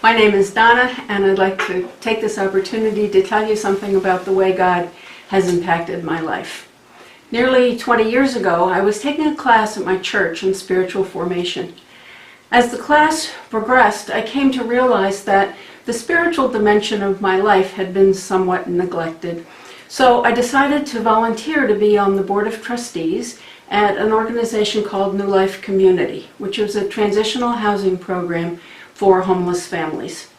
My name is Donna, and I'd like to take this opportunity to tell you something about the way God has impacted my life. Nearly 20 years ago, I was taking a class at my church in spiritual formation. As the class progressed, I came to realize that the spiritual dimension of my life had been somewhat neglected. So I decided to volunteer to be on the board of trustees at an organization called New Life Community, which was a transitional housing program for homeless families.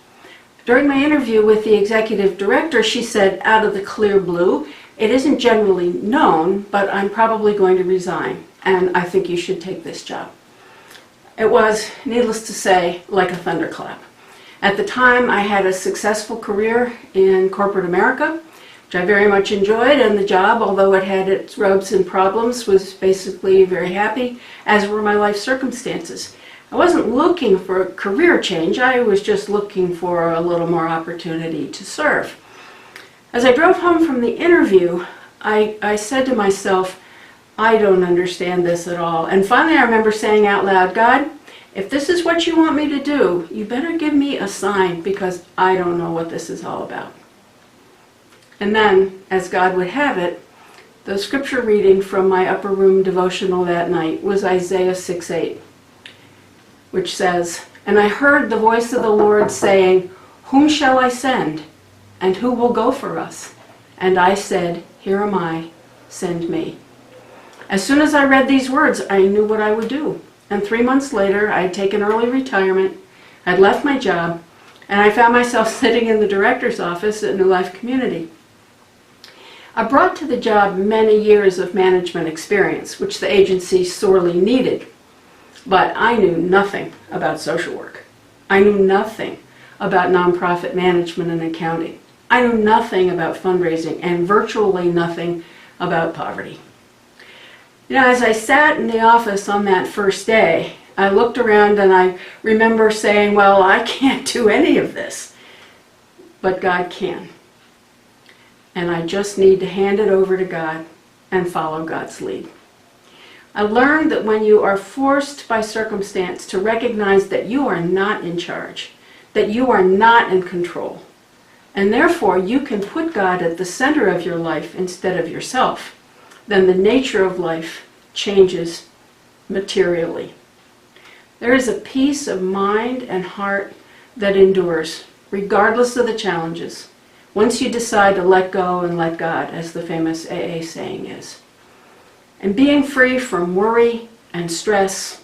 During my interview with the executive director, she said, out of the clear blue, "It isn't generally known, but I'm probably going to resign, and I think you should take this job." It was, needless to say, like a thunderclap. At the time, I had a successful career in corporate America, which I very much enjoyed, and the job, although it had its rubs and problems, was basically very happy, as were my life circumstances. I wasn't looking for a career change, I was just looking for a little more opportunity to serve. As I drove home from the interview, I said to myself, I don't understand this at all. And finally I remember saying out loud, God, if this is what you want me to do, you better give me a sign, because I don't know what this is all about. And then, as God would have it, the scripture reading from my upper room devotional that night was Isaiah 6:8, which says, "And I heard the voice of the Lord saying, Whom shall I send? And who will go for us? And I said, Here am I, send me." As soon as I read these words, I knew what I would do. And 3 months later, I had taken early retirement, I'd left my job, and I found myself sitting in the director's office at New Life Community. I brought to the job many years of management experience, which the agency sorely needed. But I knew nothing about social work. I knew nothing about nonprofit management and accounting. I knew nothing about fundraising and virtually nothing about poverty. You know, as I sat in the office on that first day, I looked around and I remember saying, well, I can't do any of this, but God can. And I just need to hand it over to God and follow God's lead. I learned that when you are forced by circumstance to recognize that you are not in charge, that you are not in control, and therefore you can put God at the center of your life instead of yourself, then the nature of life changes materially. There is a peace of mind and heart that endures, regardless of the challenges, once you decide to let go and let God, as the famous AA saying is. And being free from worry and stress,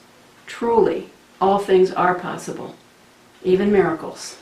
truly, all things are possible, even miracles.